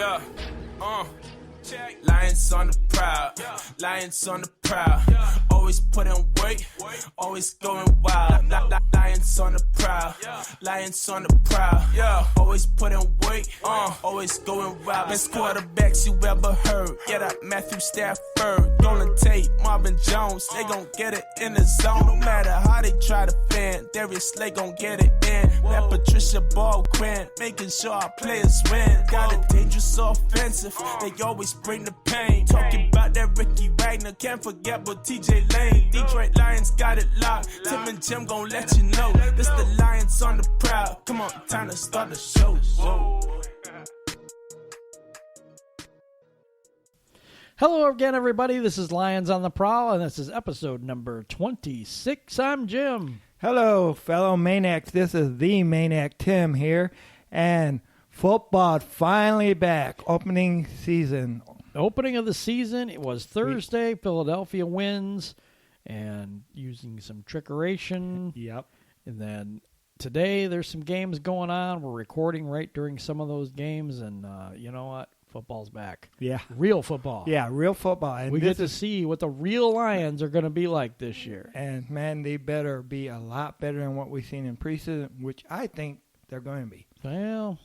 Yeah, Lions on the prowl, Lions on the prowl. Always put in work, always going wild. Lions on the prowl, Lions on the prowl. Yeah, always put in work, always going wild. Best quarterbacks you ever heard. Yeah, that Matthew Stafford, Golden Tate, Marvin Jones. They gon' get it in the zone. No matter how they try to fan, Darius Slay gon' get it in. That Patricia Ball Quinn, making sure our players win. Got a dangerous offensive, they always bring the pain. Talking about that Ricky Wagner, can't forget about TJ Lane. Detroit Lions got it locked. Tim and Jim gon' let you know. This the Lions on the prowl. Come on, time to start the show. Hello again, everybody. This is Lions on the Prowl, and this is episode number 26. I'm Jim. Hello, fellow Maniacs. This is the Maniac Tim here, and football finally back. Opening season. Opening of the season. It was Thursday. Philadelphia wins, and using some trickeration. Yep. And then today there's some games going on. We're recording right during some of those games, and you know what? Football's back. Yeah. Real football. Yeah, real football. And we get to see what the real Lions are going to be like this year. And, man, they better be a lot better than what we've seen in preseason, which I think they're going to be. Well,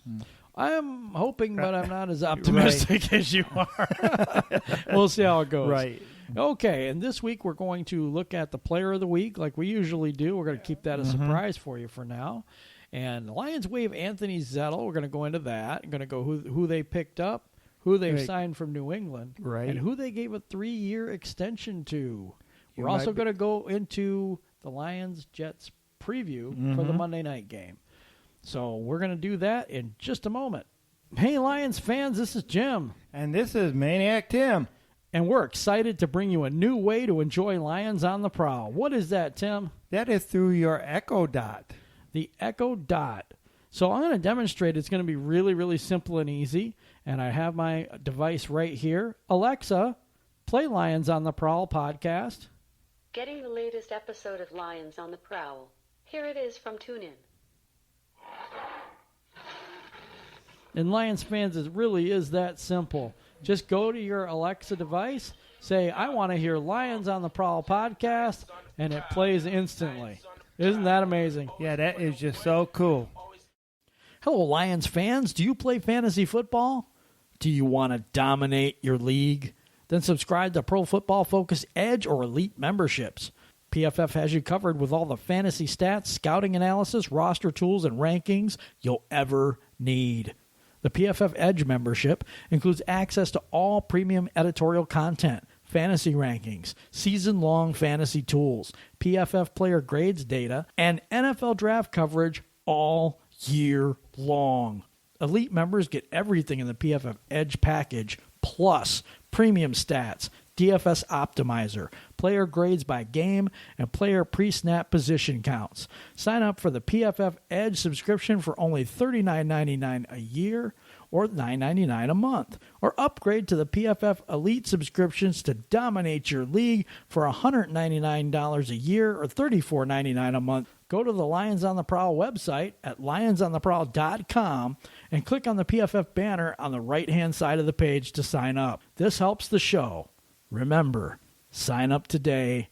I'm hoping, but I'm not as optimistic as you are. We'll see how it goes. Right. Okay, and this week we're going to look at the Player of the Week like we usually do. We're going to keep that a surprise for you for now. And the Lions waive Anthony Zettel. We're going to go into that. We're going to go who they picked up, who they've signed from New England, and who they gave a 3-year extension to. We're also going to go into the Lions-Jets preview for the Monday night game. So we're going to do that in just a moment. Hey, Lions fans, this is Jim. And this is Maniac Tim. And we're excited to bring you a new way to enjoy Lions on the Prowl. What is that, Tim? That is through your Echo Dot. The Echo Dot. So I'm going to demonstrate. It's going to be really, really simple and easy. And I have my device right here. Alexa, play Lions on the Prowl podcast. Getting the latest episode of Lions on the Prowl. Here it is from TuneIn. And Lions fans, it really is that simple. Just go to your Alexa device, say, I want to hear Lions on the Prowl podcast, and it plays instantly. Isn't that amazing? Yeah, that is just so cool. Hello, Lions fans. Do you play fantasy football? Do you want to dominate your league? Then subscribe to Pro Football Focus Edge or Elite memberships. PFF has you covered with all the fantasy stats, scouting analysis, roster tools, and rankings you'll ever need. The PFF Edge membership includes access to all premium editorial content, fantasy rankings, season-long fantasy tools, PFF player grades data, and NFL draft coverage all year long. Elite members get everything in the PFF Edge package, plus premium stats, DFS Optimizer, player grades by game, and player pre-snap position counts. Sign up for the PFF Edge subscription for only $39.99 a year or $9.99 a month, or upgrade to the PFF Elite subscriptions to dominate your league for $199 a year or $34.99 a month. Go to the Lions on the Prowl website at lionsontheprowl.com and click on the PFF banner on the right-hand side of the page to sign up. This helps the show. Remember, sign up today,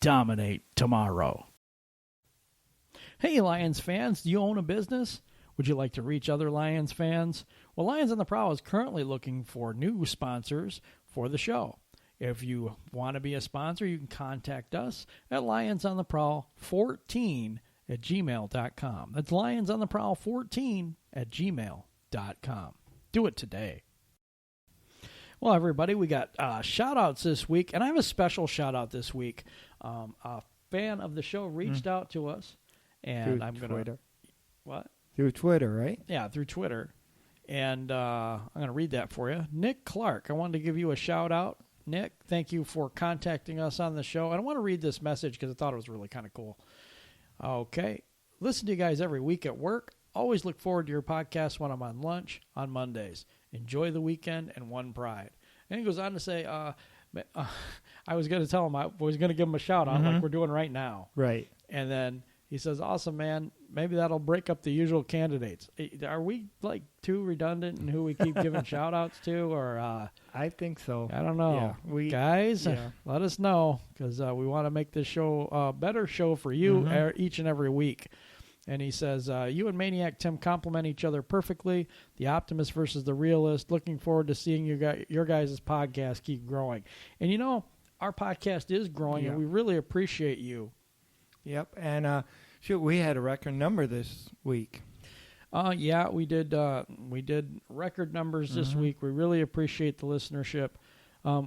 dominate tomorrow. Hey, Lions fans, do you own a business? Would you like to reach other Lions fans? Well, Lions on the Prowl is currently looking for new sponsors for the show. If you want to be a sponsor, you can contact us at lionsontheprowl14@gmail.com. That's lionsontheprowl14@gmail.com. Do it today. Well, everybody, we got shout-outs this week, and I have a special shout-out this week. A fan of the show reached out to us, and Through I'm going to... What? Through Twitter, right? Yeah, through Twitter. And I'm going to read that for you. Nick Clark, I wanted to give you a shout-out. Nick, thank you for contacting us on the show. And I want to read this message because I thought it was really kind of cool. Okay. Listen to you guys every week at work. Always look forward to your podcast when I'm on lunch on Mondays. Enjoy the weekend and one pride. And he goes on to say, I was going to tell him I was going to give him a shout-out like we're doing right now. Right. And then He says, awesome, man. Maybe that'll break up the usual candidates. Are we, like, too redundant in who we keep giving shout-outs to? Or I think so. I don't know. Yeah, Guys, let us know, because we want to make this show a better show for you each and every week. And he says, you and Maniac Tim complement each other perfectly. The optimist versus the realist. Looking forward to seeing your guys' podcast keep growing. And, you know, our podcast is growing, and we really appreciate you. Yep, and we had a record number this week. Yeah, we did record numbers this week. We really appreciate the listenership.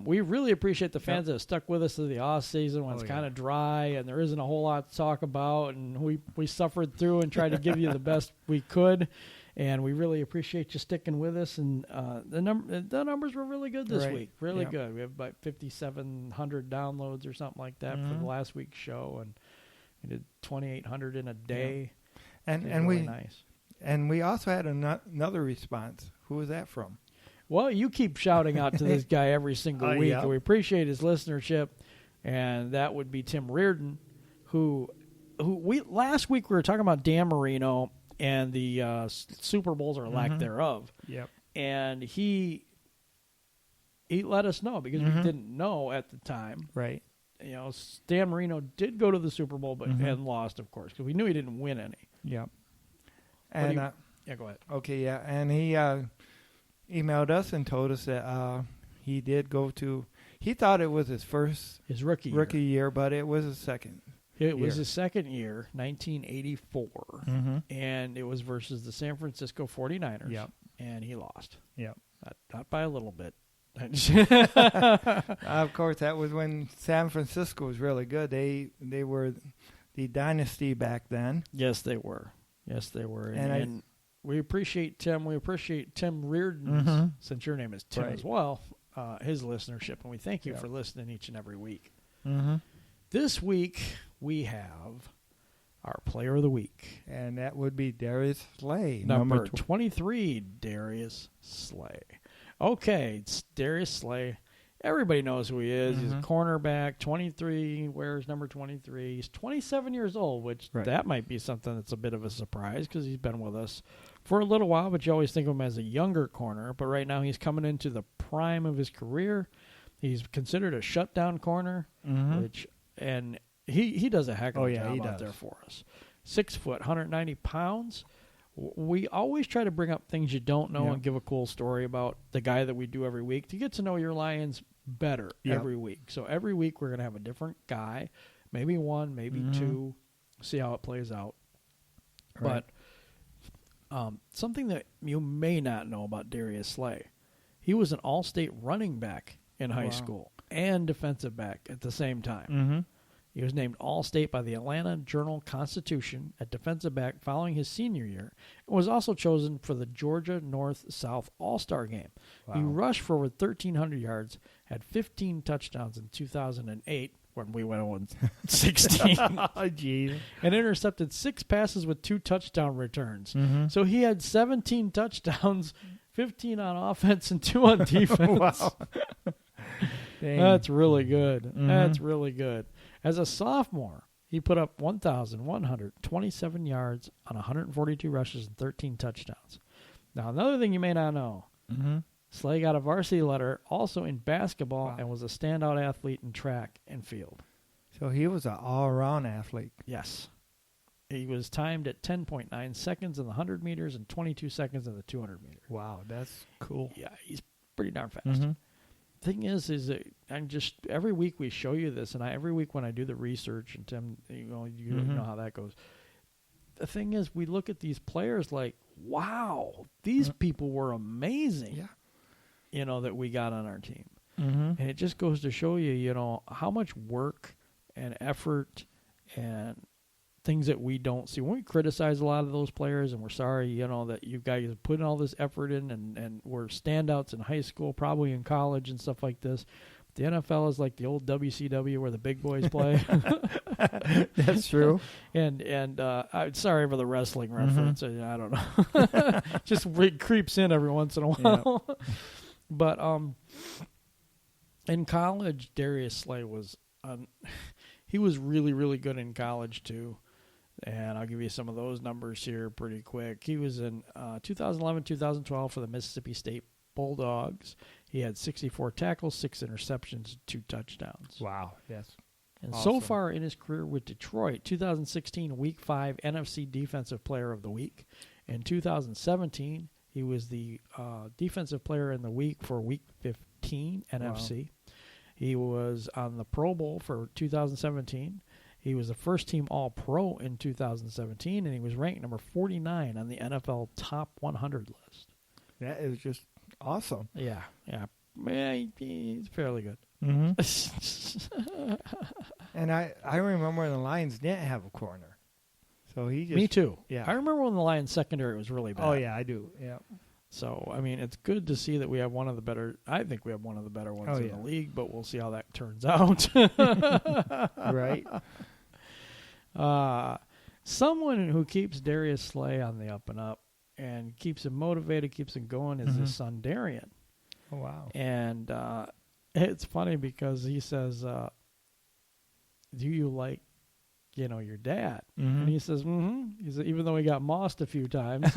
We really appreciate the fans that stuck with us through the off season when it's kind of dry and there isn't a whole lot to talk about, and we suffered through and tried to give you the best we could. And we really appreciate you sticking with us. And the numbers were really good this week. Really good. We have about 5,700 downloads or something like that for the last week's show, and we did 2,800 in a day. And really we nice. And we also had another response. Who was that from? Well, you keep shouting out to this guy every single week, and we appreciate his listenership. And that would be Tim Reardon, who last week we were talking about Dan Marino and the Super Bowls or lack thereof. Yep. And he let us know because we didn't know at the time. Right. You know, Dan Marino did go to the Super Bowl, but had lost, of course, because we knew he didn't win any. Yep. And yeah, go ahead. Okay, yeah, and he emailed us and told us that he did go to. He thought it was his rookie year, but it was his second. It was his second year, 1984, and it was versus the San Francisco 49ers. Yep. And he lost. Yep. Not by a little bit. Of course, that was when San Francisco was really good. They were the dynasty back then. Yes, they were. And we appreciate Tim. We appreciate Tim Reardon, since your name is Tim as well, his listenership. And we thank you for listening each and every week. This week, we have our Player of the Week. And that would be Darius Slay. Number 23, Darius Slay. Okay, it's Darius Slay. Everybody knows who he is. He's a cornerback, 23, wears number 23. He's 27 years old, which that might be something that's a bit of a surprise because he's been with us for a little while, but you always think of him as a younger corner. But right now he's coming into the prime of his career. He's considered a shutdown corner, and he does a heck of a job out there for us. 6 foot, 190 pounds. We always try to bring up things you don't know and give a cool story about the guy that we do every week to get to know your Lions better every week. So every week we're going to have a different guy, maybe one, maybe two, see how it plays out. Right. But something that you may not know about Darius Slay, he was an all-state running back in high school and defensive back at the same time. He was named All-State by the Atlanta Journal-Constitution at defensive back following his senior year and was also chosen for the Georgia North-South All-Star Game. Wow. He rushed for over 1,300 yards, had 15 touchdowns in 2008 when we went on 16. Geez. And intercepted 6 passes with 2 touchdown returns. So he had 17 touchdowns, 15 on offense and 2 on defense. Wow. That's really good. That's really good. As a sophomore, he put up 1,127 yards on 142 rushes and 13 touchdowns. Now, another thing you may not know, Slay got a varsity letter also in basketball and was a standout athlete in track and field. So he was an all-around athlete. Yes. He was timed at 10.9 seconds in the 100 meters and 22 seconds in the 200 meters. Wow, that's cool. Yeah, he's pretty darn fast. Thing is that I'm just every week we show you this, and every week when I do the research, and Tim, you know how that goes. The thing is, we look at these players like, wow, these people were amazing. Yeah, you know, that we got on our team, and it just goes to show you, you know, how much work and effort and things that we don't see. When we criticize a lot of those players, and we're sorry, you know, that you guys have put all this effort in and were standouts in high school, probably in college and stuff like this. The NFL is like the old WCW where the big boys play. That's true. And I'm sorry for the wrestling reference. I don't know. Just creeps in every once in a while. Yep. But in college, Darius Slay was he was really, really good in college too. And I'll give you some of those numbers here pretty quick. He was in 2011, 2012 for the Mississippi State Bulldogs. He had 64 tackles, 6 interceptions, 2 touchdowns. Wow. Yes. And Awesome. so far in his career with Detroit, 2016 Week 5 NFC Defensive Player of the Week. In 2017, he was the Defensive Player in the Week for Week 15 NFC. He was on the Pro Bowl for 2017. He was the first team All-Pro in 2017, and he was ranked number 49 on the NFL Top 100 list. That is just awesome. Yeah. He's fairly good. Mm-hmm. And I remember when the Lions didn't have a corner. So he just... Me too. Yeah. I remember when the Lions secondary was really bad. Oh, yeah, I do. Yeah. So, I mean, it's good to see that we have one of the better... I think we have one of the better ones in yeah. the league, but we'll see how that turns out. Right. Someone who keeps Darius Slay on the up and up and keeps him motivated, keeps him going, is his son Darian. Oh, wow. And it's funny because he says, do you like, your dad? And he says, He said, even though he got mossed a few times.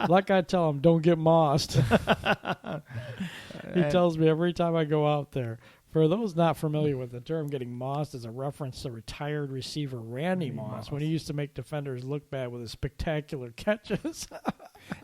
Like I tell him, don't get mossed. He tells me every time I go out there. For those not familiar with the term, getting mossed is a reference to retired receiver Randy Moss when he used to make defenders look bad with his spectacular catches.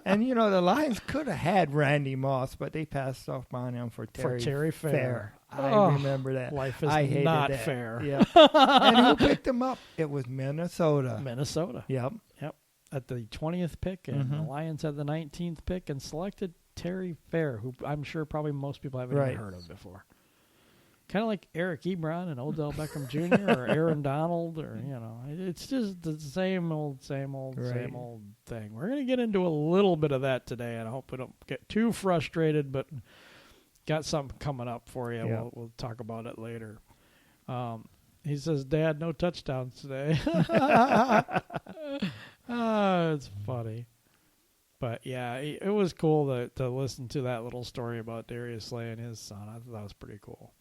And, the Lions could have had Randy Moss, but they passed off on him for Terry Fair. I remember that. Life is I hated not that. fair. Yeah. And who picked him up? It was Minnesota. Yep. Yep. At the 20th pick, and the Lions had the 19th pick and selected Terry Fair, who I'm sure probably most people haven't even heard of before. Kind of like Eric Ebron and Odell Beckham Jr. or Aaron Donald, or it's just the same old thing. We're going to get into a little bit of that today, and I hope we don't get too frustrated, but got something coming up for you. Yeah. We'll talk about it later. He says, "Dad, no touchdowns today." It's funny. But, yeah, it was cool to listen to that little story about Darius Slay and his son. I thought that was pretty cool.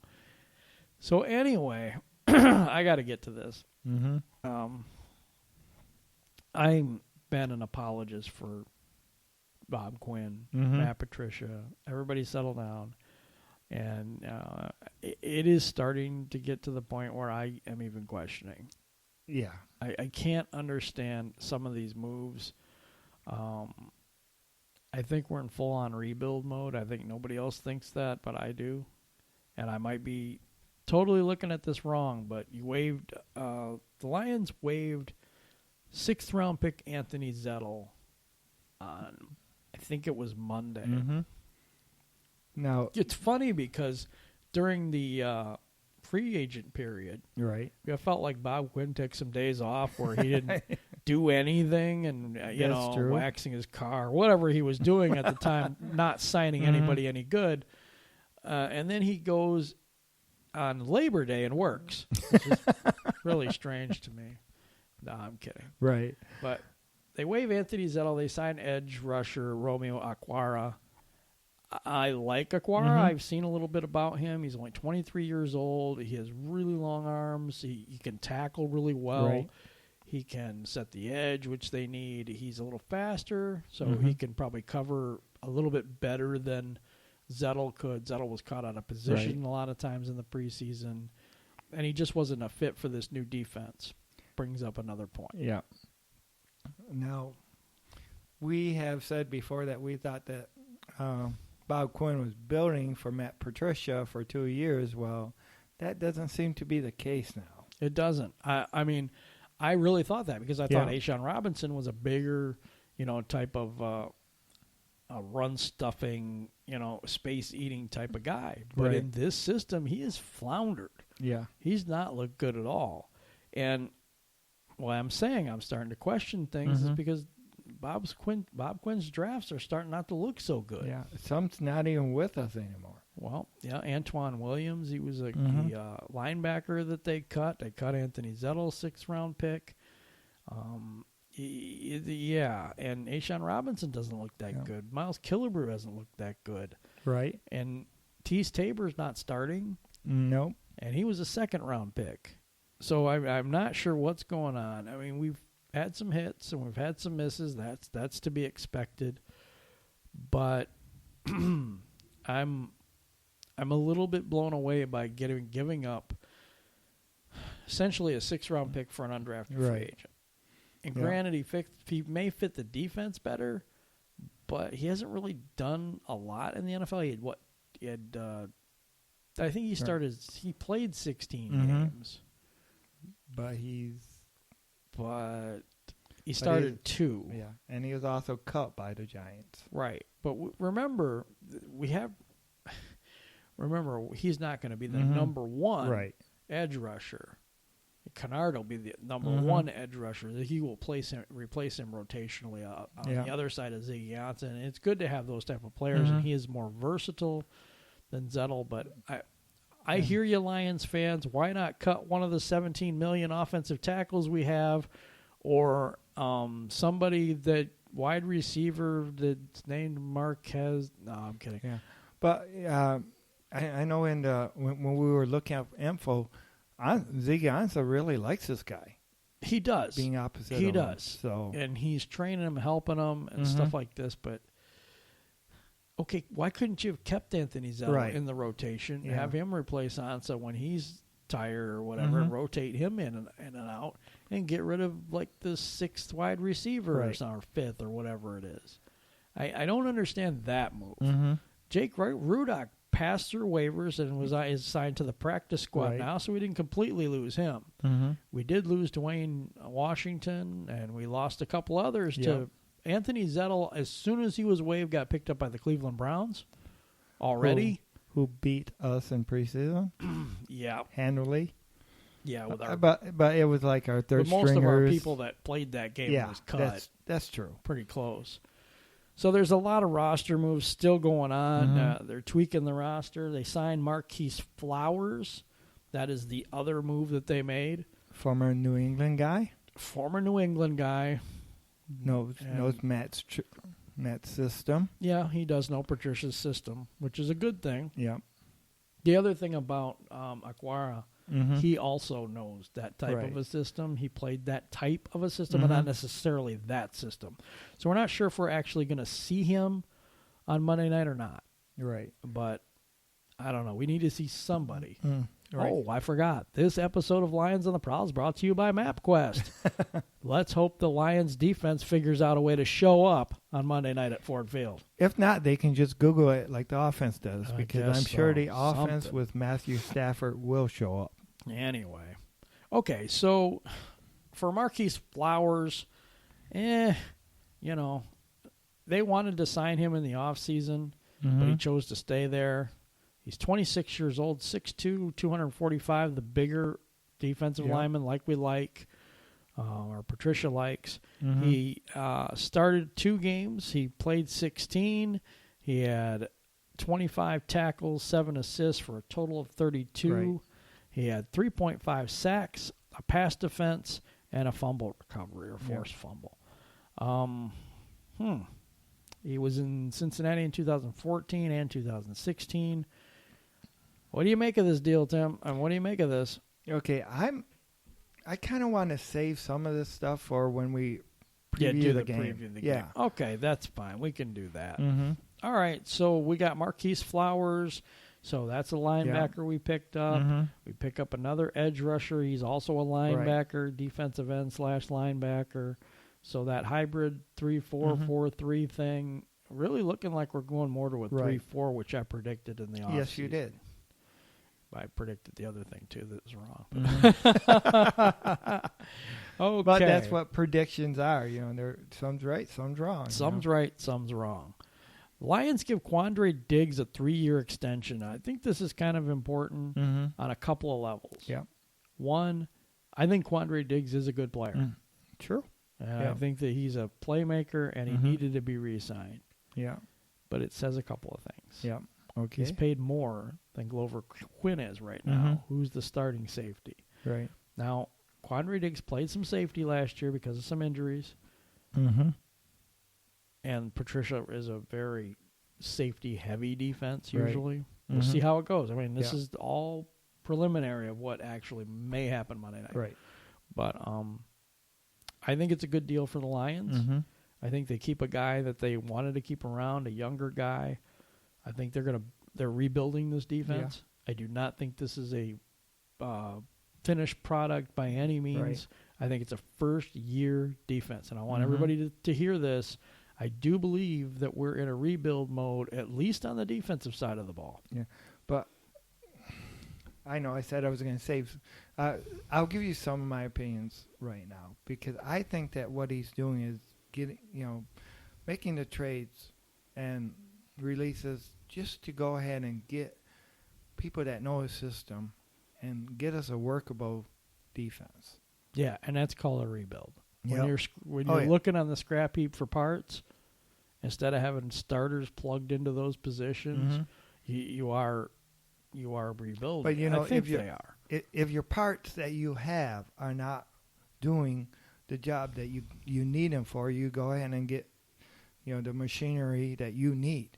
So, anyway, I got to get to this. I've been an apologist for Bob Quinn, Matt Patricia. Everybody settle down. And it is starting to get to the point where I am even questioning. Yeah. I can't understand some of these moves. I think we're in full-on rebuild mode. I think nobody else thinks that, but I do. And I might be totally looking at this wrong, but you waived the Lions waived 6th-round pick Anthony Zettel on, I think it was Monday. Now, It's funny because during the free agent period, right. I felt like Bob Quinn took some days off where he didn't do anything and, true. waxing his car, whatever he was doing at the time, not signing anybody any good. And then he goes on Labor Day and works, which is really strange to me. No, I'm kidding. Right. But they waive Anthony Zettel. They sign edge rusher Romeo Okwara. I like Okwara. I've seen a little bit about him. He's only 23 years old. He has really long arms. He can tackle really well. Right. He can set the edge, which they need. He's a little faster, so he can probably cover a little bit better than Zettel could. Zettel was caught out of position a lot of times in the preseason, and he just wasn't a fit for this new defense. Brings up another point. Yeah. Now, we have said before that we thought that Bob Quinn was building for Matt Patricia for 2 years. Well, that doesn't seem to be the case now. It doesn't. I mean, I really thought that because I thought A'Shawn Robinson was a bigger, type of a run-stuffing, space-eating type of guy. But in this system, he has floundered. Yeah. He's not looked good at all. And why I'm saying I'm starting to question things is because Bob Quinn's drafts are starting not to look so good. Yeah, some's not even with us anymore. Well, yeah, Antoine Williams, he was a linebacker that they cut. They cut Anthony Zettel, 6th-round pick. And A'Shawn Robinson doesn't look that good. Miles Killebrew hasn't looked that good. Right. And Tease Tabor's not starting. Nope. And he was a 2nd-round pick. So I'm not sure what's going on. I mean, we've had some hits and we've had some misses. That's to be expected. But I'm a little bit blown away by giving up essentially a 6th-round pick for an undrafted free agent. And granted, he may fit the defense better, but he hasn't really done a lot in the NFL. I think he played 16 games. But he started 2. Yeah, and he was also cut by the Giants. Right. But remember, he's not going to be the number 1 edge rusher. Kennard will be the number 1 edge rusher. He will replace him rotationally on the other side of Ziggy Johnson. It's good to have those type of players, and he is more versatile than Zettel. But I hear you, Lions fans. Why not cut one of the 17 million offensive tackles we have, or somebody that wide receiver that's named Marquis? No, I'm kidding. Yeah, but I know when we were looking at info, Ziggy Johnson really likes this guy. He does. Being opposite he of does. Him, so. And he's training him, helping him, and stuff like this. But, okay, why couldn't you have kept Anthony Zettel in the rotation, have him replace Ansa when he's tired or whatever, and rotate him in and out, and get rid of, like, the 6th wide receiver or 5th or whatever it is? I don't understand that move. Jake Rudock passed through waivers and is signed to the practice squad now, so we didn't completely lose him. We did lose Dwayne Washington, and we lost a couple others to Anthony Zettel. As soon as he was waived, got picked up by the Cleveland Browns already. Who beat us in preseason? Handily. Yeah, with our, but it was like our third stringers. Most of our people that played that game was cut. That's true. Pretty close. So there's a lot of roster moves still going on. They're tweaking the roster. They signed Marquis Flowers. That is the other move that they made. Former New England guy. Knows Matt's system. Yeah, he does know Patricia's system, which is a good thing. Yeah. The other thing about Okwara, he also knows that type of a system. He played that type of a system, but not necessarily that system. So we're not sure if we're actually going to see him on Monday night or not. Right. But I don't know. We need to see somebody. Right. Oh, I forgot. This episode of Lions on the Prowl is brought to you by MapQuest. Let's hope the Lions defense figures out a way to show up on Monday night at Ford Field. If not, they can just Google it like the offense does, because I'm sure the offense with Matthew Stafford will show up. Anyway. Okay, so for Marquis Flowers, they wanted to sign him in the offseason, but he chose to stay there. He's 26 years old, 6'2", 245, the bigger defensive lineman like we like, or Patricia likes. He started 2 games. He played 16. He had 25 tackles, 7 assists for a total of 32. Right. He had 3.5 sacks, a pass defense, and a fumble recovery or forced fumble. He was in Cincinnati in 2014 and 2016. What do you make of this deal, Tim? And what do you make of this? Okay, I kind of want to save some of this stuff for when we preview the game. Game. Okay, that's fine. We can do that. All right, so we got Marquis Flowers. So that's a linebacker we picked up. We pick up another edge rusher. He's also a linebacker, defensive end / linebacker. So that hybrid 3-4-4-3 thing, really looking like we're going more to a 3-4, which I predicted in the offseason. Yes, you did. I predicted the other thing, too, that was wrong. Okay. But that's what predictions are. Some's right, some's wrong. Some's right, some's wrong. Lions give Quandre Diggs a 3-year extension. I think this is kind of important on a couple of levels. Yeah. One, I think Quandre Diggs is a good player. True. I think that he's a playmaker, and he needed to be re-signed. Yeah. But it says a couple of things. Yeah. Okay. He's paid more than Glover Quinn is right now, who's the starting safety. Right. Now, Quandre Diggs played some safety last year because of some injuries. And Patricia is a very safety-heavy defense usually. We'll see how it goes. I mean, this is all preliminary of what actually may happen Monday night. Right. But I think it's a good deal for the Lions. Mm-hmm. I think they keep a guy that they wanted to keep around, a younger guy. I think they're rebuilding this defense. Yeah. I do not think this is a finished product by any means. Right. I think it's a first-year defense, and I want everybody to hear this. I do believe that we're in a rebuild mode, at least on the defensive side of the ball. Yeah, but I know I said I was going to save. I'll give you some of my opinions right now because I think that what he's doing is making the trades and releases just to go ahead and get people that know his system and get us a workable defense. Yeah, and that's called a rebuild. Yep. When you're looking on the scrap heap for parts, instead of having starters plugged into those positions, you are rebuilding. But I think they are. If your parts that you have are not doing the job that you need them for, you go ahead and get the machinery that you need.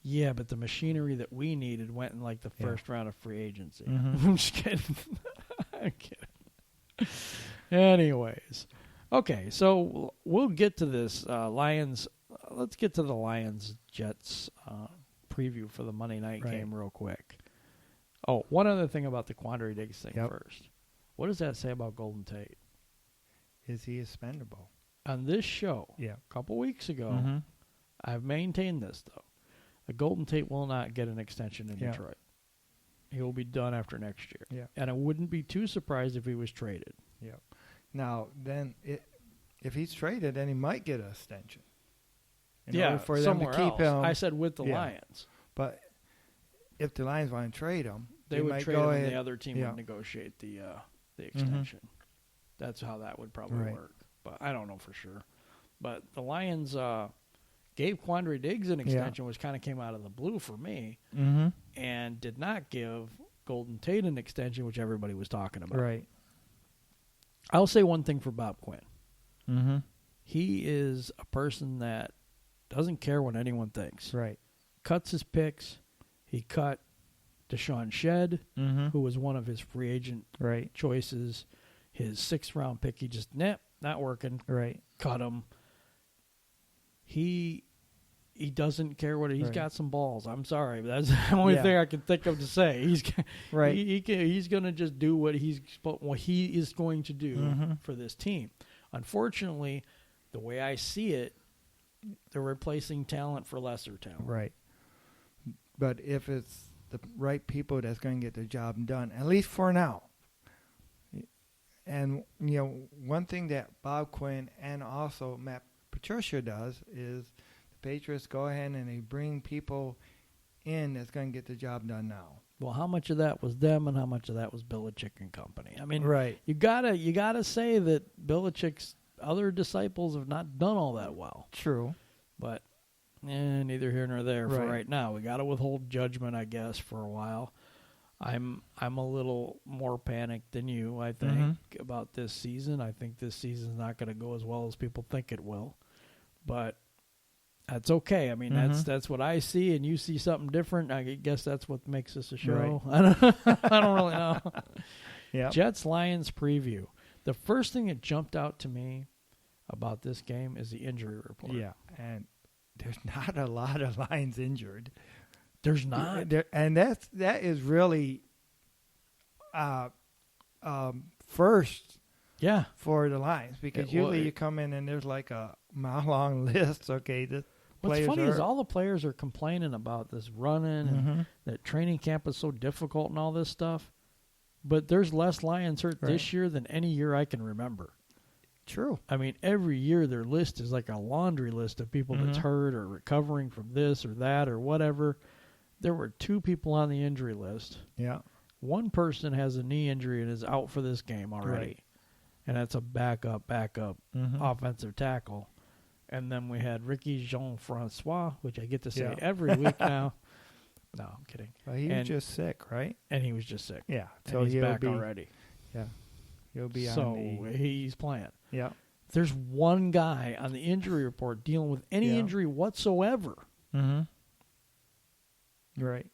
Yeah, but the machinery that we needed went in like the first round of free agency. Mm-hmm. I'm just kidding. I'm kidding. Anyways, okay, so we'll get to this Lions. Let's get to the Lions-Jets preview for the Monday night game real quick. Oh, one other thing about the Quandary Diggs thing first. What does that say about Golden Tate? Is he expendable? On this show, a couple weeks ago, I've maintained this, though. The Golden Tate will not get an extension in Detroit. He will be done after next year. Yeah. And I wouldn't be too surprised if he was traded. Yeah. Now, then, if he's traded, then he might get an extension. In order for them to keep him. I said with the Lions. But if the Lions want to trade him, they would might trade go him ahead, and the other team would negotiate the extension. That's how that would probably work. But I don't know for sure. But the Lions gave Quandary Diggs an extension, which kind of came out of the blue for me, and did not give Golden Tate an extension, which everybody was talking about. Right. I'll say one thing for Bob Quinn. He is a person that doesn't care what anyone thinks. Right. Cuts his picks. He cut Deshaun Shedd, who was one of his free agent choices. His 6th-round pick, he just, not working. Right. Cut him. He doesn't care what he's got some balls. I'm sorry, but that's the only thing I can think of to say. He's he's going to just do what he is going to do for this team. Unfortunately, the way I see it, they're replacing talent for lesser talent. Right. But if it's the right people that's going to get the job done, at least for now. And one thing that Bob Quinn and also Matt Patricia does is the Patriots go ahead and they bring people in that's going to get the job done now. Well, how much of that was them and how much of that was Belichick and company? I mean, you gotta say that Belichick's other disciples have not done all that well. True. But neither here nor there for right now. We got to withhold judgment, I guess, for a while. I'm a little more panicked than you, I think, about this season. I think this season's not going to go as well as people think it will. But that's okay. I mean, that's what I see, and you see something different. I guess that's what makes this a show. Right. I don't really know. Jets-Lions preview. The first thing that jumped out to me about this game is the injury report. Yeah, and there's not a lot of Lions injured. There's not, and that is really first. Yeah, for the Lions because usually you come in and there's like a mile-long list. Okay, what's funny is all the players are complaining about this running and that training camp is so difficult and all this stuff. But there's less Lions hurt this year than any year I can remember. True. I mean, every year their list is like a laundry list of people that's hurt or recovering from this or that or whatever. There were 2 people on the injury list. Yeah. One person has a knee injury and is out for this game already. Right. And that's a backup offensive tackle. And then we had Ricky Jean-Francois, which I get to say every week now. No, I'm kidding. Well, he was just sick, right? And he was just sick. Yeah. So he's back already. Yeah. He'll be on So he's playing. Yeah. There's one guy on the injury report dealing with any injury whatsoever. Right.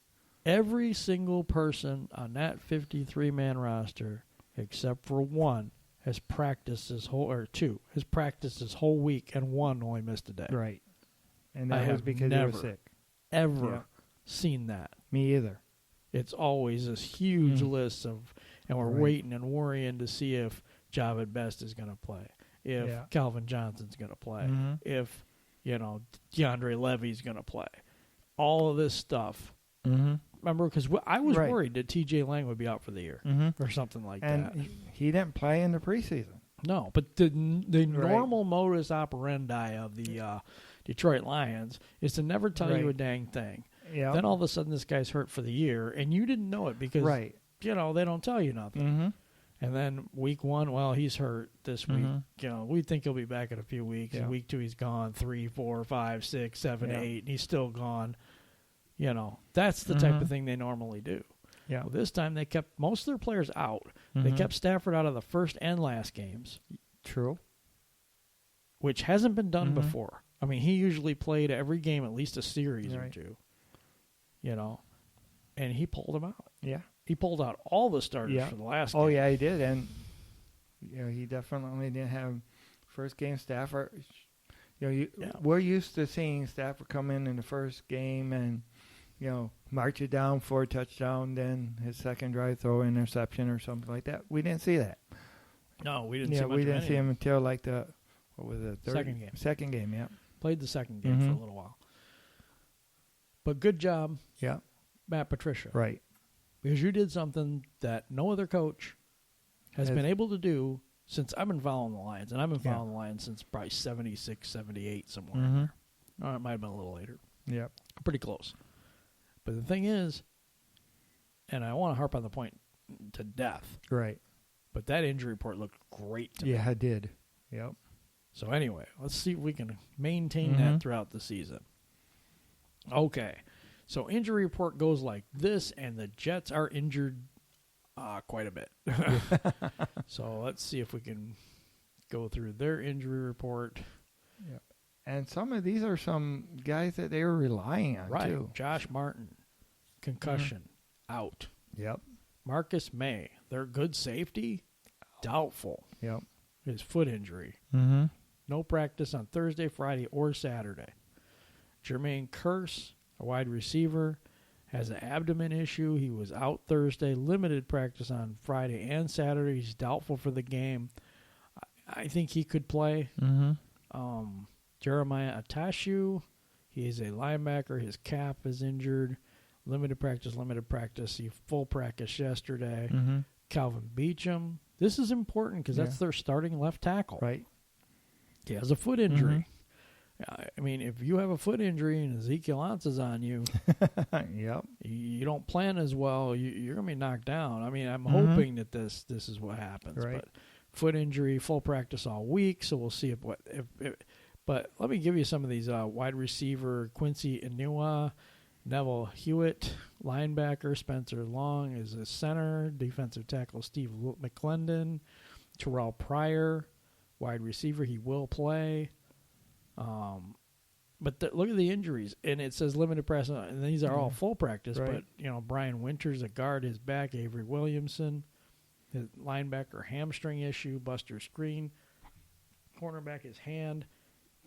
Every single person on that 53-man roster, except for one, has practiced his whole, or two, has practiced his whole week, and one only missed a day. Right. And I that was have because never, they were sick. Ever seen that. Me either. It's always this huge list of, and we're Right. waiting and worrying to see if Javid Best is going to play, if Calvin Johnson's going to play, if, DeAndre Levy's going to play. All of this stuff. Remember, because I was worried that T.J. Lang would be out for the year or something like that. And he didn't play in the preseason. No, but the normal modus operandi of the Detroit Lions is to never tell you a dang thing. Yeah. Then all of a sudden this guy's hurt for the year, and you didn't know it because, they don't tell you nothing. And then week one, well, he's hurt this week. We think he'll be back in a few weeks. Yeah. And week two, he's gone 3, 4, 5, 6, 7, 8, and he's still gone. That's the type of thing they normally do. Yeah. Well, this time they kept most of their players out. They kept Stafford out of the first and last games. True. Which hasn't been done before. I mean, he usually played every game at least a series or two. And he pulled them out. Yeah. He pulled out all the starters for the last game. Oh, yeah, he did. And, he definitely didn't have first game Stafford. We're used to seeing Stafford come in the first game and, march it down for a touchdown, then his second drive throw interception or something like that. We didn't see that. No, we didn't see much we of didn't see anything. him until like the, what was it? Second game. Second game, yeah. Played the second game for a little while. But good job, Yeah. Matt Patricia. Right. Because you did something that no other coach has been able to do since I've been following the Lions. And I've been following the Lions since probably 76, 78, somewhere in there. Or it might have been a little later. Yep. Pretty close. But the thing is, and I want to harp on the point to death, Right. but that injury report looked great to me. Yeah, I did. Yep. So anyway, let's see if we can maintain that throughout the season. Okay. So injury report goes like this, and the Jets are injured quite a bit. So let's see if we can go through their injury report. Yep. And some of these are some guys that they were relying on, Right. too. Josh Martin, concussion, out. Yep. Marcus May, their good safety, doubtful. Yep. His foot injury. No practice on Thursday, Friday, or Saturday. Jermaine Kearse, a wide receiver, has an abdomen issue. He was out Thursday, limited practice on Friday and Saturday. He's doubtful for the game. I think he could play. Jeremiah Atashu, he is a linebacker. His calf is injured. Limited practice. He full practice yesterday. Calvin Beachum. This is important because that's their starting left tackle. Right. He has a foot injury. I mean, if you have a foot injury and Ezekiel Ansah's on you, Yep. you don't plan as well, you're going to be knocked down. I mean, I'm hoping that this is what happens. Right. But foot injury, full practice all week, so we'll see if but let me give you some of these wide receiver: Quincy Inua, Neville Hewitt, linebacker Spencer Long is a center, defensive tackle Steve McClendon, Terrell Pryor, wide receiver, he will play. But look at the injuries, and it says limited practice, and these are all full practice. Right. But Brian Winters, a guard, his back. Avery Williamson, his linebacker hamstring issue. Buster Screen, cornerback, his hand.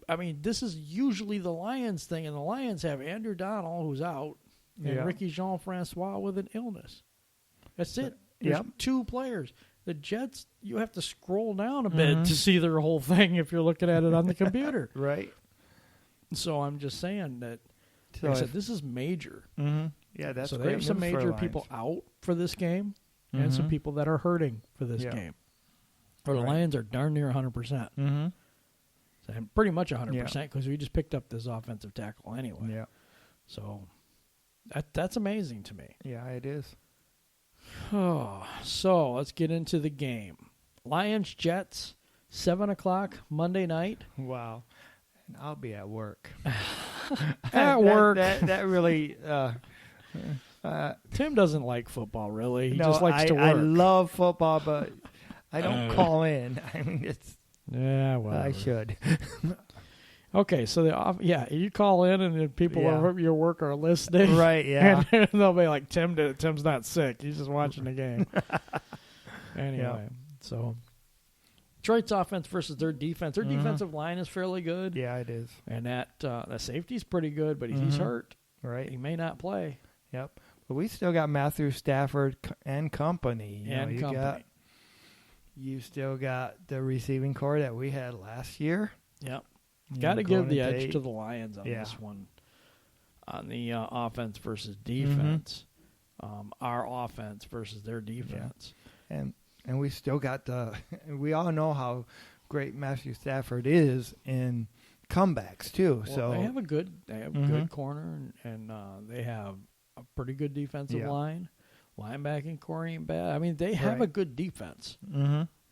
I mean, this is usually the Lions thing, and the Lions have Andrew Donald, who's out, and Ricky Jean-Francois with an illness. That's it. There's two players. The Jets, you have to scroll down a bit to see their whole thing if you're looking at it on the computer. Right. So I'm just saying that, So like I said, this is major. Yeah, that's so great they have some news for major Lions. people out for this game and some people that are hurting for this game. Or the Lions are darn near 100%. So I'm pretty much 100% because we just picked up this offensive tackle anyway. Yeah. So that's amazing to me. Yeah, it is. Oh, so let's get into the game. Lions-Jets, 7 o'clock Monday night. Wow. And I'll be at work. At work. That really... Tim doesn't like football, really. He no, just likes to work. I love football, but I don't call in. I mean, it's... Yeah, well, I should. Okay, so you call in and then people at your work are listening. Right, yeah. And they'll be like, Tim's not sick. He's just watching the game. Anyway, so Detroit's offense versus their defense. Their defensive line is fairly good. Yeah, it is. And that safety's pretty good, but he's hurt. Right. He may not play. Yep. But we still got Matthew Stafford and company. You still got the receiving core that we had last year. Yep. Got to give the edge to the Lions on this one. On the offense versus defense. Our offense versus their defense. Yeah. And we still got we all know how great Matthew Stafford is in comebacks too. Well, so they have a good corner and they have a pretty good defensive line. Linebacking core ain't bad. I mean, they have a good defense.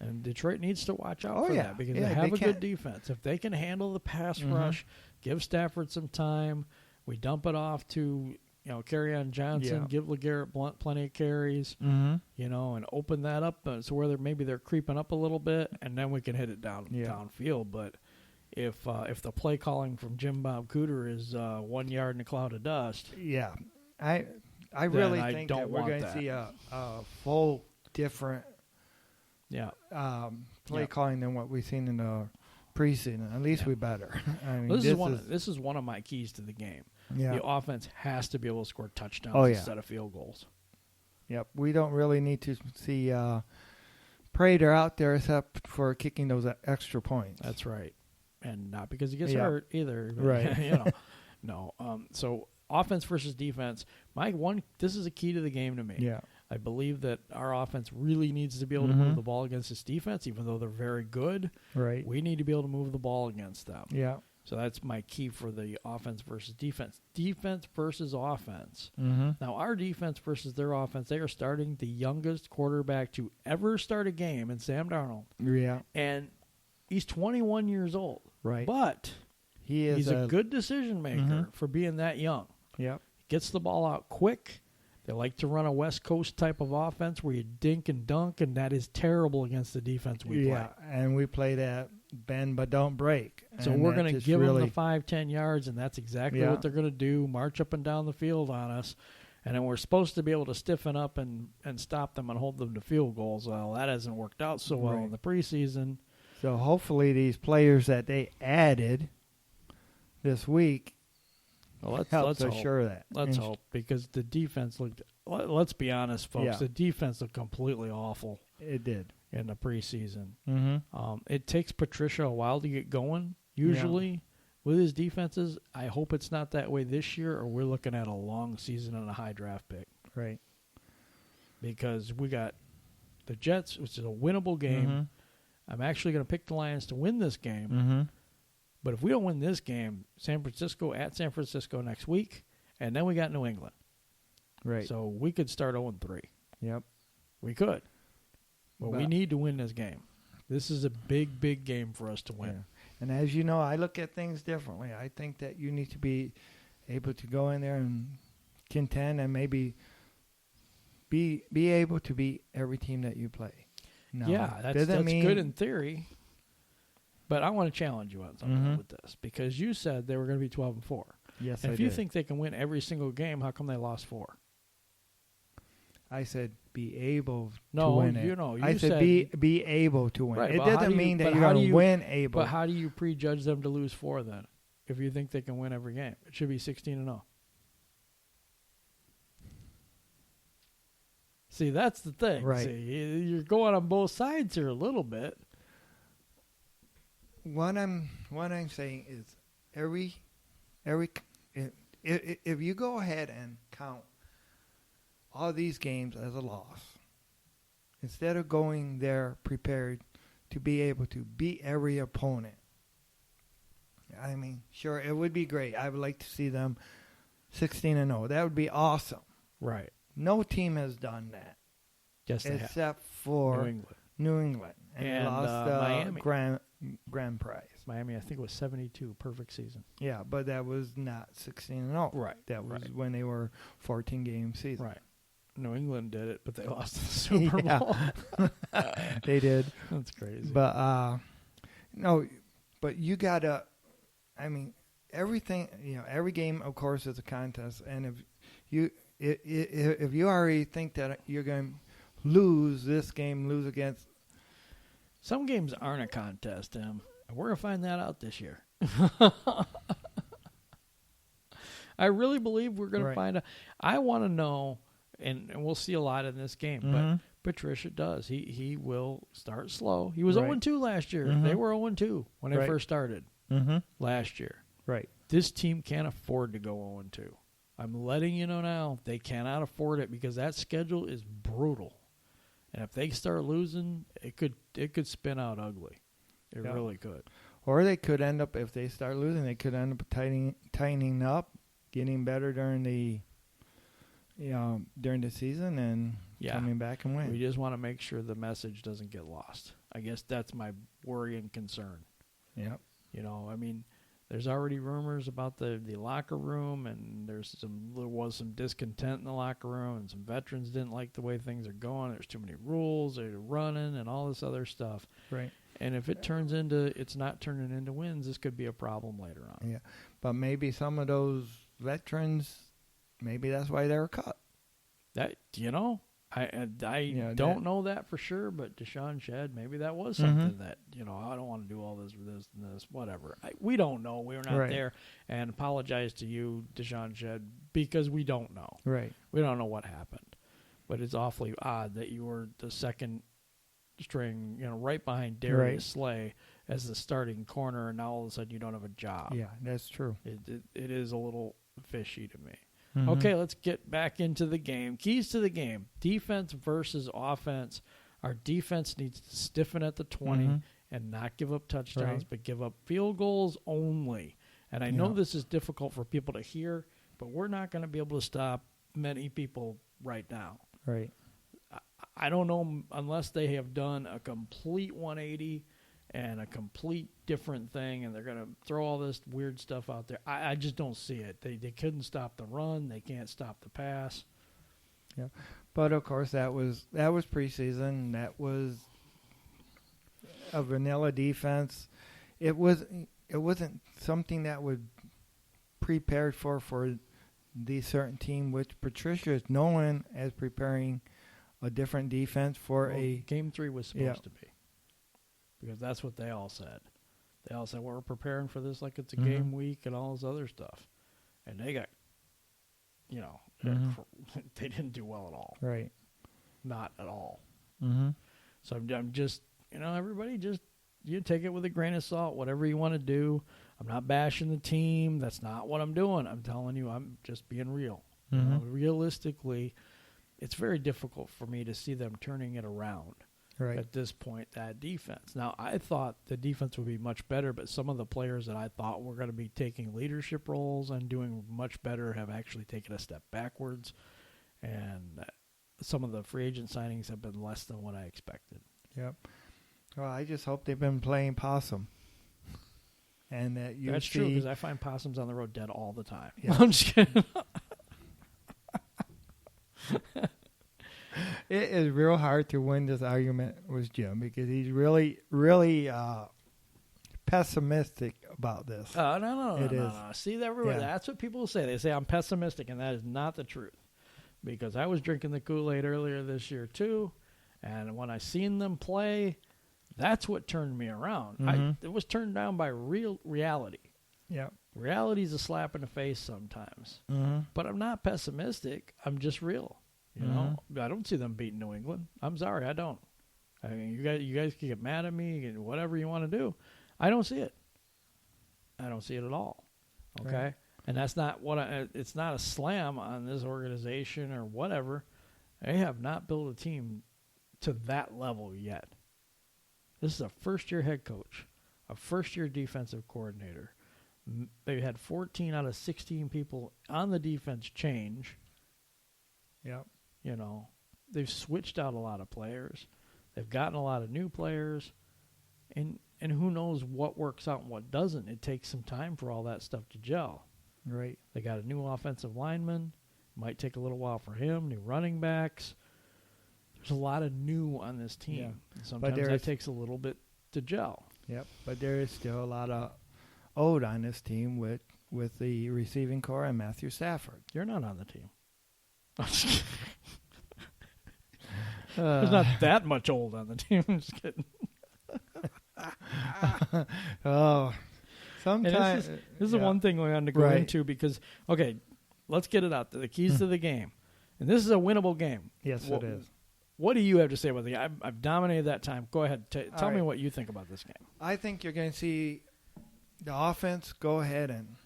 And Detroit needs to watch out for that because they have a good defense. If they can handle the pass rush, give Stafford some time, we dump it off to Kerryon Johnson, give LeGarrette Blount plenty of carries, and open that up so where they're creeping up a little bit, and then we can hit it downfield. But if the play calling from Jim Bob Cooter is 1 yard in a cloud of dust, I really think that we're going to see a full different play calling than what we've seen in the preseason. At least we better. I mean, this is one of my keys to the game. Yeah. The offense has to be able to score touchdowns instead of field goals. Yep. We don't really need to see Prater out there except for kicking those extra points. That's right. And not because he gets hurt either. Right. No. So offense versus defense. This is a key to the game to me. Yeah. I believe that our offense really needs to be able to move the ball against this defense, even though they're very good. Right. We need to be able to move the ball against them. Yeah. So that's my key for the offense versus defense. Defense versus offense. Now, our defense versus their offense, they are starting the youngest quarterback to ever start a game in Sam Darnold. Yeah. And he's 21 years old. Right. But he's a good decision maker for being that young. Yep. Gets the ball out quick. They like to run a West Coast type of offense where you dink and dunk, and that is terrible against the defense we play. Yeah, and we play that bend but don't break. So we're going to give them the 5-10 yards, and that's exactly what they're going to do, march up and down the field on us. And then we're supposed to be able to stiffen up and stop them and hold them to field goals. Well, that hasn't worked out so well in the preseason. So hopefully these players that they added this week let's assure that. Let's hope, because the defense looked, let's be honest, folks, the defense looked completely awful. It did. In the preseason. It takes Patricia a while to get going, usually, with his defenses. I hope it's not that way this year, or we're looking at a long season and a high draft pick. Right. Because we got the Jets, which is a winnable game. I'm actually going to pick the Lions to win this game. But if we don't win this game, San Francisco next week, and then we got New England. Right. So we could start 0-3. Yep. We could. But we need to win this game. This is a big, big game for us to win. Yeah. And as you know, I look at things differently. I think that you need to be able to go in there and contend and maybe be able to beat every team that you play. No, that's good in theory. But I want to challenge you on something with this, because you said they were going to be 12-4. Yes, and if you think they can win every single game, how come they lost 4? I said be able to win it. You I said be able to win. Right, it doesn't mean that you're going to win able. But how do you prejudge them to lose 4 then? If you think they can win every game, it should be 16-0. See, that's the thing. Right. See, you're going on both sides here a little bit. What I'm saying is if you go ahead and count all these games as a loss, instead of going there prepared to be able to beat every opponent, I mean, sure, it would be great. I would like to see them 16-0. That would be awesome. Right. No team has done that. Yes, they except for New England. And lost the Miami. Grand Prize. Miami, I think it was 72, perfect season. Yeah, but that was not 16-0. Right. That was when they were 14-game season. Right. New England did it, but they lost the Super Bowl. They did. That's crazy. But no, but you gotta I mean, everything, every game, of course, is a contest. And if you already think that you're going to lose this game, lose against. Some games aren't a contest, Tim. We're going to find that out this year. I really believe we're going to find out. I want to know, and we'll see a lot in this game, but Patricia does. He will start slow. He was 0-2 last year. They were 0-2 when they first started last year. Right. This team can't afford to go 0-2. I'm letting you know now, they cannot afford it because that schedule is brutal. And if they start losing, it could spin out ugly. It really could. Or they could end up, if they start losing, they could end up tightening up, getting better during the season and coming back and win. We just want to make sure the message doesn't get lost. I guess that's my worry and concern. Yep. I mean, there's already rumors about the locker room, and there was some discontent in the locker room, and some veterans didn't like the way things are going. There's too many rules, they're running, and all this other stuff. Right. And if it's not turning into wins, this could be a problem later on. Yeah, but maybe some of those veterans, maybe that's why they were cut. I don't know that for sure, but Deshaun Shedd, maybe that was something that, I don't want to do all this and this, whatever. We don't know. We were not there. And apologize to you, Deshaun Shedd, because we don't know. Right. We don't know what happened. But it's awfully odd that you were the second string, right behind Darius Slay as the starting corner, and now all of a sudden you don't have a job. Yeah, that's true. It is a little fishy to me. Okay, let's get back into the game. Keys to the game. Defense versus offense. Our defense needs to stiffen at the 20 and not give up touchdowns, but give up field goals only. And I know this is difficult for people to hear, but we're not going to be able to stop many people right now. Right. I don't know unless they have done a complete 180 and a complete different thing, and they're going to throw all this weird stuff out there. I just don't see it. They couldn't stop the run. They can't stop the pass. Yeah, but of course that was preseason. That was a vanilla defense. It wasn't something that was prepared for the certain team, which Patricia is known as preparing a different defense for Game 3 was supposed to be. Because that's what they all said. They all said, we're preparing for this like it's a game week and all this other stuff. And they got, they didn't do well at all. Right. Not at all. So I'm just, everybody just, you take it with a grain of salt, whatever you want to do. I'm not bashing the team. That's not what I'm doing. I'm telling you, I'm just being real. Realistically, it's very difficult for me to see them turning it around. Right. At this point, that defense. Now, I thought the defense would be much better, but some of the players that I thought were going to be taking leadership roles and doing much better have actually taken a step backwards. And some of the free agent signings have been less than what I expected. Yep. Well, I just hope they've been playing possum. And that you That's true, because I find possums on the road dead all the time. Yeah. I'm just kidding. It is real hard to win this argument with Jim because he's really, really pessimistic about this. No. See, that's what people say. They say I'm pessimistic, and that is not the truth. Because I was drinking the Kool-Aid earlier this year, too, and when I seen them play, that's what turned me around. It was turned down by real reality. Yeah. Reality's a slap in the face sometimes. But I'm not pessimistic. I'm just real. I don't see them beating New England. I'm sorry, I don't. I mean, you guys can get mad at me and whatever you want to do. I don't see it. I don't see it at all. Okay, Right. And that's not it's not a slam on this organization or whatever. They have not built a team to that level yet. This is a first-year head coach, a first-year defensive coordinator. They had 14 out of 16 people on the defense change. Yep. They've switched out a lot of players. They've gotten a lot of new players. And who knows what works out and what doesn't. It takes some time for all that stuff to gel. Right. They got a new offensive lineman. Might take a little while for him. New running backs. There's a lot of new on this team. Yeah. Sometimes that takes a little bit to gel. Yep. But there is still a lot of old on this team with the receiving core and Matthew Stafford. You're not on the team. There's not that much old on the team. I'm just kidding. Oh, sometimes this is the one thing we wanted to go into because, okay, let's get it out there. The keys to the game. And this is a winnable game. Yes, it is. What do you have to say about the game? I've dominated that time. Go ahead. Tell me what you think about this game. I think you're going to see the offense go ahead and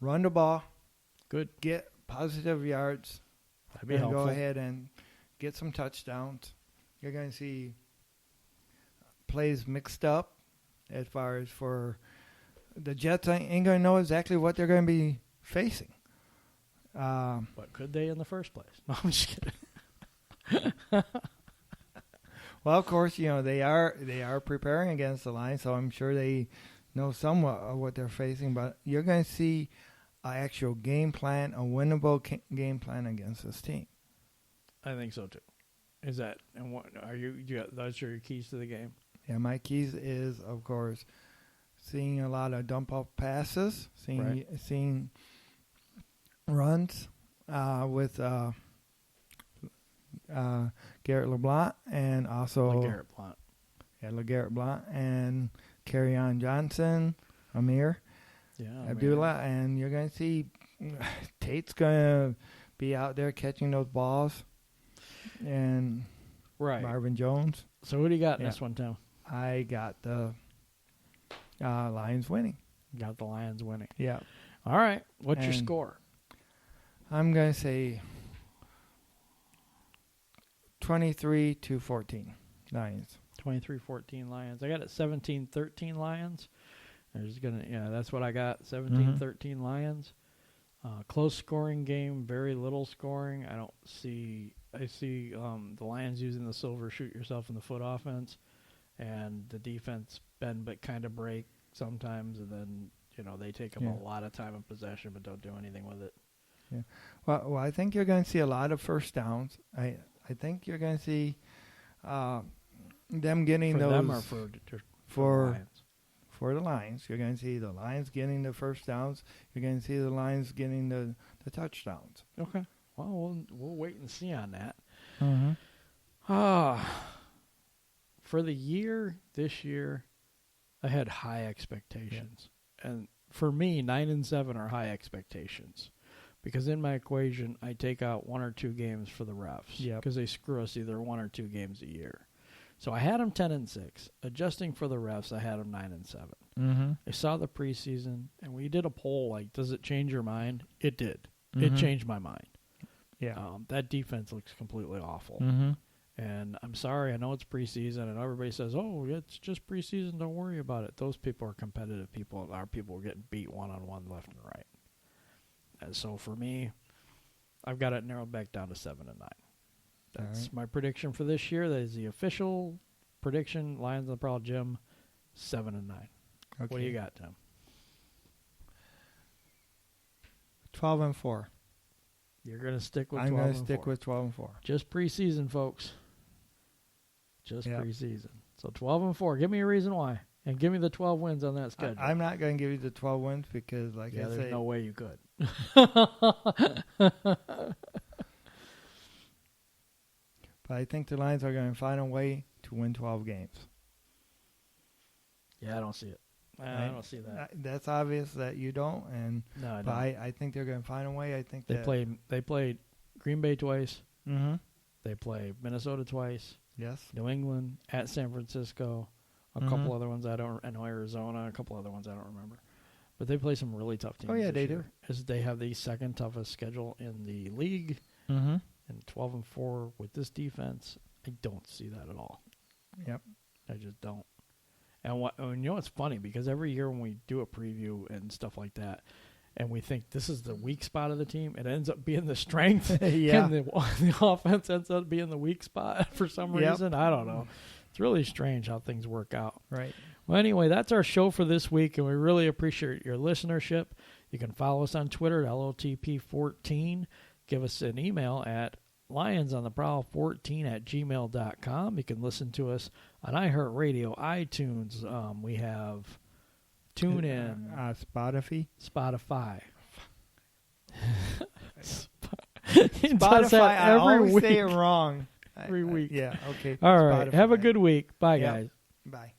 run the ball. Good. Get positive yards. That'd be helpful. Go ahead and get some touchdowns. You're going to see plays mixed up as far as for the Jets ain't going to know exactly what they're going to be facing. But could they in the first place? No, I'm just kidding. Well, of course, they are preparing against the Lions, so I'm sure they know somewhat of what they're facing. But you're going to see an actual game plan, a winnable game plan against this team. I think so too. Is that and what are you? Those are your keys to the game. Yeah, my keys is of course seeing a lot of dump off passes, seeing runs with Garrett LeBlanc and also LeGarrette Blount and Kerryon Johnson, Amir Abdullah, and you're going to see Tate's going to be out there catching those balls, and Marvin Jones. So who do you got in this one, Tim? I got the Lions winning. Got the Lions winning. Yeah. All right. What's your score? I'm going to say 23-14 Lions. 23-14 Lions. I got it 17-13 Lions. That's what I got. 17-13 Lions. Close scoring game, very little scoring. I see the Lions using the silver shoot yourself in the foot offense, and the defense bend but kind of break sometimes, and then they take up a lot of time in possession but don't do anything with it. Yeah. Well, I think you're going to see a lot of first downs. I think you're going to see them getting for those them or for the Lions. For the Lions. You're going to see the Lions getting the first downs. You're going to see the Lions getting the touchdowns. Okay. Well, we'll wait and see on that. Mm-hmm. For the year, this year, I had high expectations. Yeah. And for me, 9-7 are high expectations. Because in my equation, I take out 1 or 2 games for the refs. Because they screw us either 1 or 2 games a year. So I had them 10-6. Adjusting for the refs, I had them 9-7. Mm-hmm. I saw the preseason, and we did a poll like, does it change your mind? It did. Mm-hmm. It changed my mind. Yeah. That defense looks completely awful. Mm-hmm. And I'm sorry, I know it's preseason, and everybody says, oh, it's just preseason, don't worry about it. Those people are competitive people. Our people are getting beat one-on-one left and right. And so for me, I've got it narrowed back down to 7-9. That's my prediction for this year. That is the official prediction. Lions on the Prowl Gym, 7-9. Okay. What do you got, Tim? 12-4. You're going to stick with 12-4. I'm going to stick with 12-4. Just preseason, folks. Just preseason. So 12-4. Give me a reason why. And give me the 12 wins on that schedule. I'm not going to give you the 12 wins because, I say, there's no way you could. But I think the Lions are going to find a way to win 12 games. Yeah, I don't see it. I don't see that. That's obvious that you don't. No, I but don't. I think they're going to find a way. I think they played Green Bay twice. Mm-hmm. They play Minnesota twice. Yes. New England, at San Francisco, a couple other ones I know Arizona, a couple other ones I don't remember. But they play some really tough teams. Oh, yeah, they do. As they have the second toughest schedule in the league. Mm-hmm. And 12-4 with this defense, I don't see that at all. Yep. I just don't. And what's funny, because every year when we do a preview and stuff like that, and we think this is the weak spot of the team, it ends up being the strength. Yeah. And the offense ends up being the weak spot for some reason. I don't know. It's really strange how things work out. Right. Well, anyway, that's our show for this week, and we really appreciate your listenership. You can follow us on Twitter at LOTP14. Give us an email at lionsontheprowl14@gmail.com. You can listen to us on iHeartRadio, iTunes. We have Tune in. Spotify. He does that Spotify. I every always week. say it wrong. Every week. Yeah. Okay. All right. Have a Spotify. good week. Bye, Yep. guys. Bye.